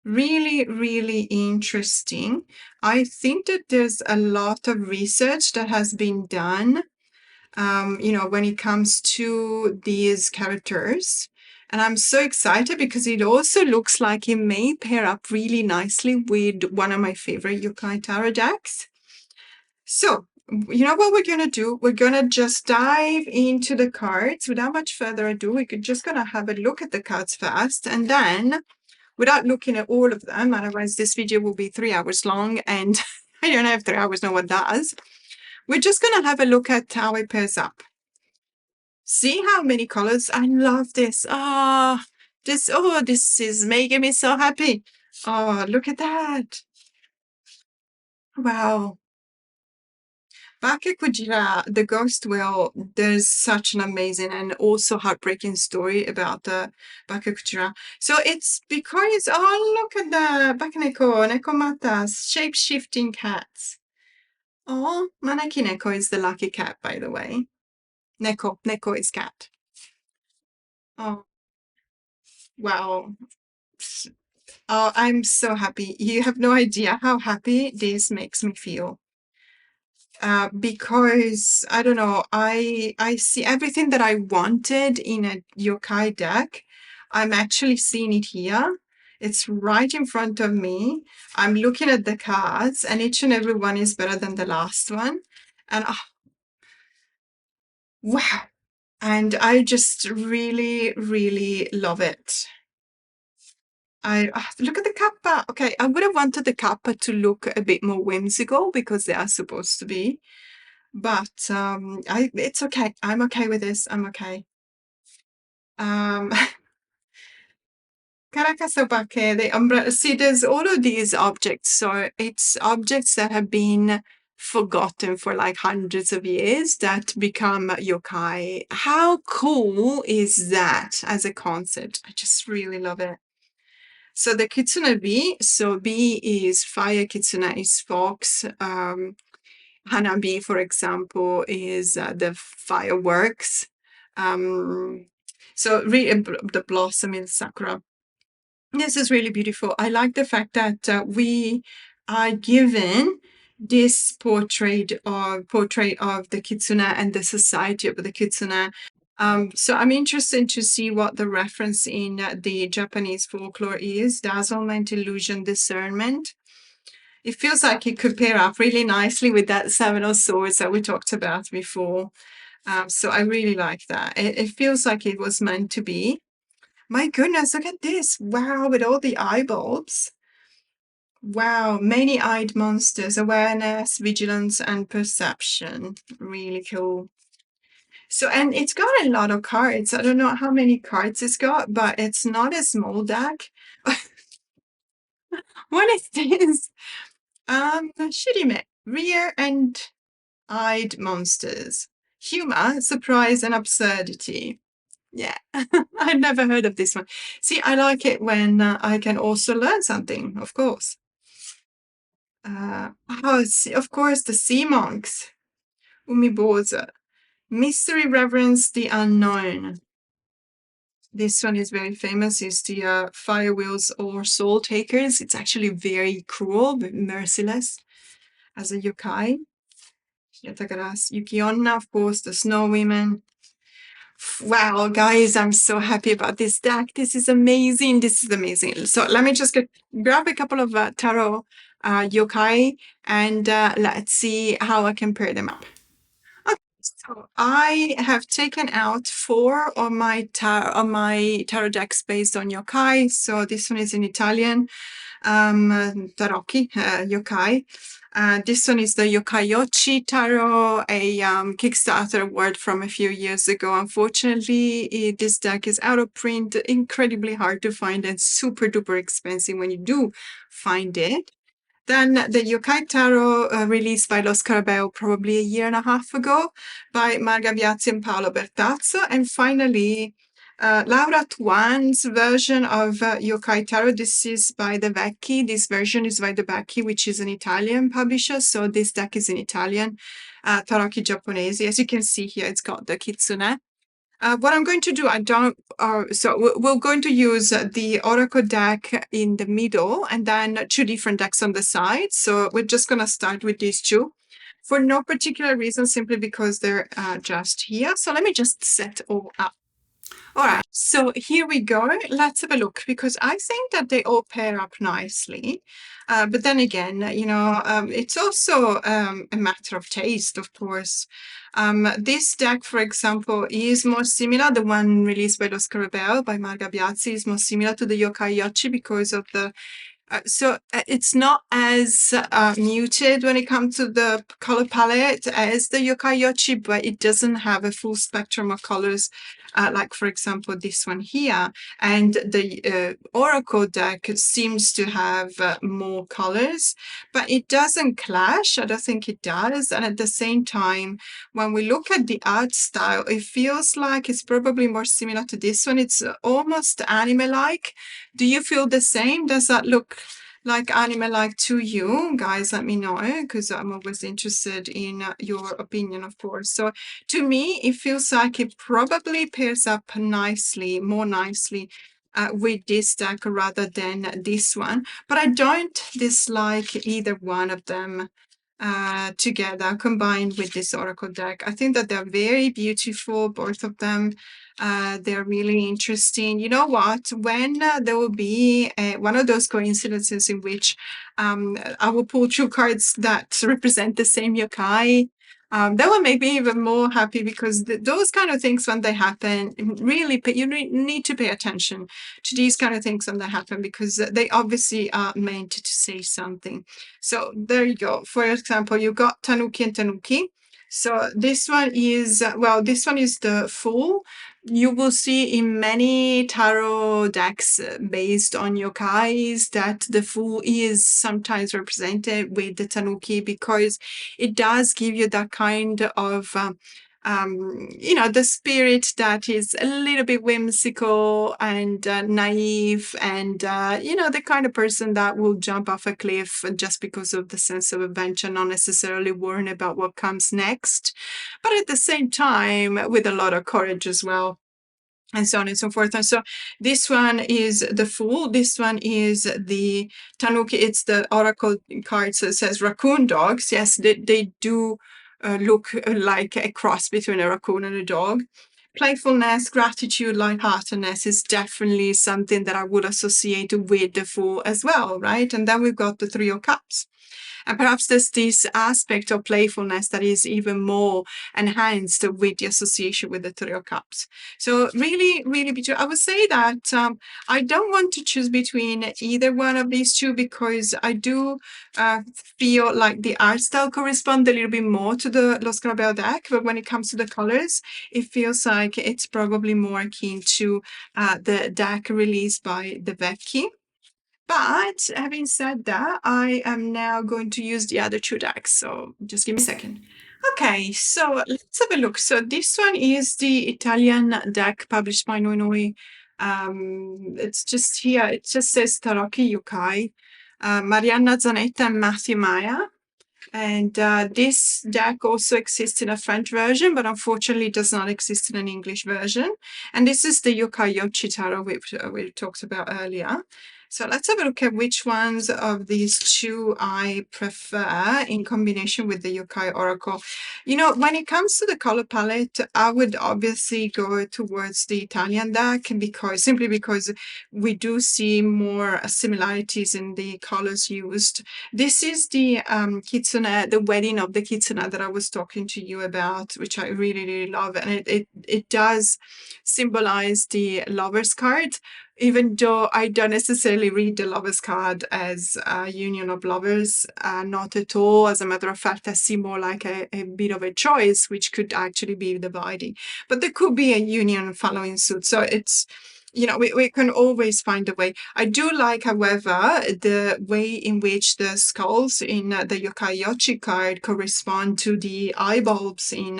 Really, really interesting. I think that there's a lot of research that has been done when it comes to these characters. And I'm so excited because it also looks like it may pair up really nicely with one of my favorite Yokai Tarot decks. So, you know what we're going to do? We're going to just dive into the cards. Without much further ado, we're just going to have a look at the cards first. And then, without looking at all of them, otherwise this video will be 3 hours long, and I don't have 3 hours, no one does. We're just going to have a look at how it pairs up. See how many colors? I love this. This is making me so happy. Oh, look at that. Wow. Bakekujira, the ghost whale, there's such an amazing and also heartbreaking story about the Bakekujira. So it's because, look at the Bakeneko, Nekomatas, shape-shifting cats. Oh, Manaki Neko is the lucky cat, by the way. Neko is cat. Oh, wow. Oh, I'm so happy. You have no idea how happy this makes me feel. Because I don't know, I see everything that I wanted in a yokai deck. I'm actually seeing it here. It's right in front of me. I'm looking at the cards, and each and every one is better than the last one. And wow. And I just really, really love it. Look at the kappa. Okay, I would have wanted the kappa to look a bit more whimsical because they are supposed to be. But it's okay. I'm okay with this. I'm okay. Karakasobake, the umbrella. See, there's all of these objects. So it's objects that have been forgotten for like hundreds of years that become yokai. How cool is that as a concept? I just really love it. So the kitsune bee, so bee is fire, kitsune is fox. Hanabi, for example, is the fireworks. So the blossom in sakura. This is really beautiful. I like the fact that we are given this portrait of the kitsune and the society of the kitsune. So I'm interested to see what the reference in the Japanese folklore is: dazzlement, illusion, discernment. It feels like it could pair up really nicely with that Seven of Swords that we talked about before. So I really like that. It feels like it was meant to be. My goodness, look at this. Wow, with all the eye bulbs. Wow, many-eyed monsters, awareness, vigilance, and perception. Really cool. So, and it's got a lot of cards. I don't know how many cards it's got, but it's not a small deck. What is this? Shirime, rear and eyed monsters. Humor, surprise, and absurdity. Yeah, I've never heard of this one. See, I like it when I can also learn something, of course. Of course, the sea monks. Umiboza. Mystery reverence the unknown. This one is very famous. It's the Fire Wheels or Soul Takers. It's actually very cruel, but merciless as a yokai. Yatagaras Yukionna, of course, the Snow Women. Wow, guys, I'm so happy about this deck. This is amazing. This is amazing. So let me just grab a couple of tarot yokai and let's see how I can pair them up. Okay, so I have taken out 4 of my tarot decks based on yokai. So this one is in Italian, tarocchi, yokai. This one is the Yokai Tarot, a Kickstarter award from a few years ago. Unfortunately, this deck is out of print, incredibly hard to find, and super duper expensive when you do find it. Then the Yokai Tarot, released by Lo Scarabeo probably a year and a half ago by Marga Viazzi and Paolo Bertazzo. And finally, Laura Tuan's version of Yokai Tarot. This is by the Vecchi. This version is by the Vecchi, which is an Italian publisher. So this deck is in Italian, Tarocchi Giapponesi. As you can see here, it's got the Kitsune. What I'm going to do, we're going to use the Oracle deck in the middle and then 2 different decks on the side. So we're just going to start with these 2 for no particular reason, simply because they're just here. So let me just set all up. All right, so here we go. Let's have a look, because I think that they all pair up nicely. But then again, it's also a matter of taste, of course. This deck, for example, is more similar. The one released by Lo Scarabeo by Marga Biazzi is more similar to the Yokai Yochi because of the it's not as muted when it comes to the color palette as the Yokai Yochi, but it doesn't have a full spectrum of colors, like, for example, this one here. And the Oracle deck seems to have more colors, but it doesn't clash. I don't think it does. And at the same time, when we look at the art style, it feels like it's probably more similar to this one. It's almost anime-like. Do you feel the same? Does that look like anime-like to you? Guys, let me know, because I'm always interested in your opinion, of course. So to me, it feels like it probably pairs up more nicely with this deck rather than this one. But I don't dislike either one of them together, combined with this Oracle deck. I think that they're very beautiful, both of them. They're really interesting. You know what? When there will be one of those coincidences in which I will pull 2 cards that represent the same yokai, that will make me even more happy, because those kind of things, when they happen, really you need to pay attention to these kind of things when they happen, because they obviously are meant to say something. So there you go. For example, you got Tanuki and Tanuki. So this one is, this one is the Fool. You will see in many tarot decks based on yokais that the Fool is sometimes represented with the Tanuki, because it does give you that kind of the spirit that is a little bit whimsical and naive, and the kind of person that will jump off a cliff just because of the sense of adventure, not necessarily worrying about what comes next, but at the same time with a lot of courage as well, and so on and so forth. And so this one is the Fool. This one is the Tanuki. It's the Oracle card, so it says raccoon dogs. Yes, they do look like a cross between a raccoon and a dog. Playfulness, gratitude, lightheartedness is definitely something that I would associate with the Fool as well, right? And then we've got the Three of Cups. And perhaps there's this aspect of playfulness that is even more enhanced with the association with the Three of Cups. So really, really beautiful. I would say that I don't want to choose between either one of these 2, because I do feel like the art style corresponds a little bit more to the Lo Scarabeo deck. But when it comes to the colors, it feels like it's probably more akin to the deck released by the Vecchi. But having said that, I am now going to use the other 2 decks. So just give me a second. Okay, so let's have a look. So this one is the Italian deck published by Noi Noi. It's just here. It just says Tarocchi Yokai, Marianna Zanetta and Matthew Maya. And this deck also exists in a French version, but unfortunately does not exist in an English version. And this is the Yokai Yochi Tarot, which we talked about earlier. So let's have a look at which ones of these two I prefer in combination with the Yokai Oracle. You know, when it comes to the color palette, I would obviously go towards the Italian deck simply because we do see more similarities in the colors used. This is the kitsune, the wedding of the kitsune that I was talking to you about, which I really, really love. And it does symbolize the lover's card, even though I don't necessarily read the lover's card as a union of lovers, not at all. As a matter of fact, I see more like a bit of a choice, which could actually be dividing. But there could be a union following suit. So it's, you know, we can always find a way. I do like, however, the way in which the skulls in the Yokai Yochi card correspond to the eye bulbs in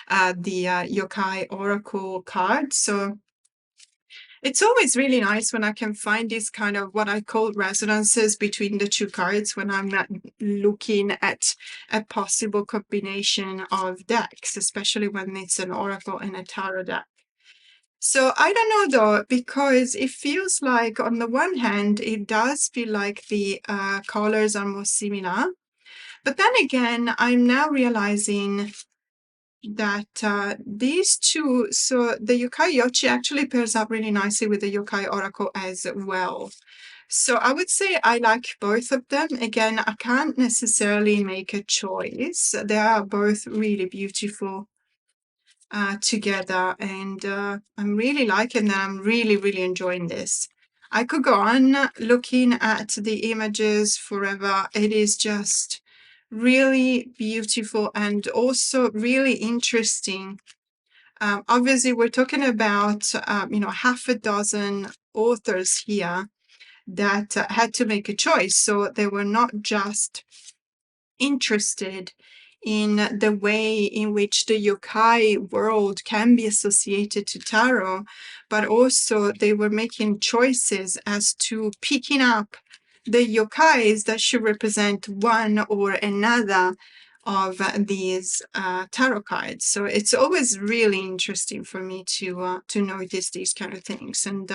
the Yokai Oracle card. So it's always really nice when I can find these kind of what I call resonances between the two cards when I'm looking at a possible combination of decks, especially when it's an Oracle and a Tarot deck. So I don't know though, because it feels like on the one hand, it does feel like the colors are more similar. But then again, I'm now realizing that these two, so the Yokai Yochi actually pairs up really nicely with the Yokai Oracle as well. So I would say I like both of them. Again, I can't necessarily make a choice. They are both really beautiful together, and I'm really liking them. I'm really, really enjoying this. I could go on looking at the images forever. It is just really beautiful and also really interesting. Obviously, we're talking about half a dozen authors here that had to make a choice. So they were not just interested in the way in which the yokai world can be associated to tarot, but also they were making choices as to picking up the yokais that should represent one or another of these tarot cards. So it's always really interesting for me to notice these kind of things. And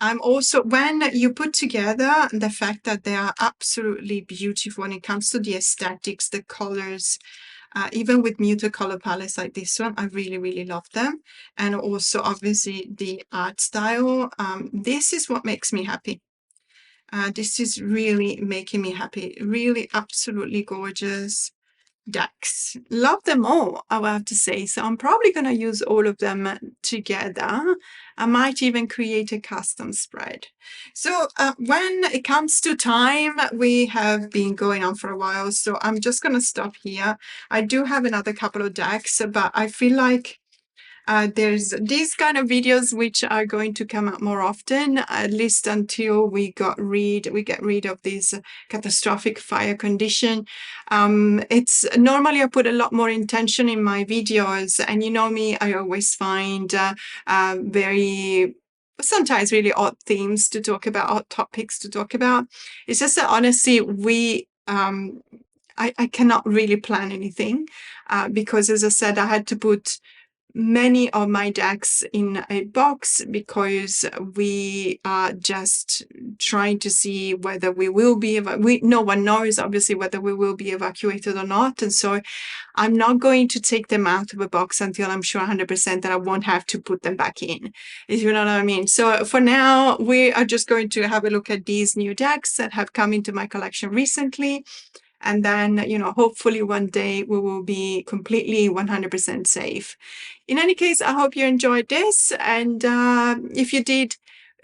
I'm also, when you put together the fact that they are absolutely beautiful when it comes to the aesthetics, the colors, even with muted color palettes like this one, I really, really love them. And also, obviously, the art style. This is what makes me happy. This is really making me happy. Really, absolutely gorgeous decks. Love them all, I will have to say. So I'm probably going to use all of them together. I might even create a custom spread. So when it comes to time, we have been going on for a while. So I'm just going to stop here. I do have another couple of decks, but I feel like there's these kind of videos which are going to come out more often, at least until we get rid of this catastrophic fire condition. It's normally I put a lot more intention in my videos, and you know me, I always find very sometimes really odd themes to talk about, odd topics to talk about. It's just that honestly, I cannot really plan anything because, as I said, I had to put many of my decks in a box because we are just trying to see whether we will be, no one knows obviously whether we will be evacuated or not. And so I'm not going to take them out of a box until I'm sure 100% that I won't have to put them back in, if you know what I mean. So for now, we are just going to have a look at these new decks that have come into my collection recently. And then, hopefully one day we will be completely 100% safe. In any case, I hope you enjoyed this. And if you did,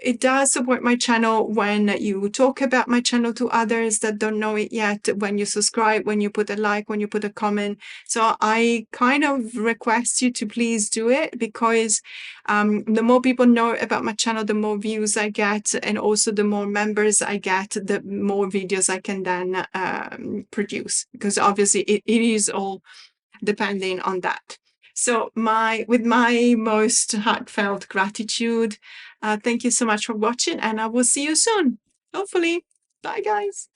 it does support my channel when you talk about my channel to others that don't know it yet, when you subscribe, when you put a like, when you put a comment. So I kind of request you to please do it, because the more people know about my channel, the more views I get, and also the more members I get, the more videos I can then produce, because obviously it is all depending on that. So with my most heartfelt gratitude, thank you so much for watching, and I will see you soon, hopefully. Bye, guys.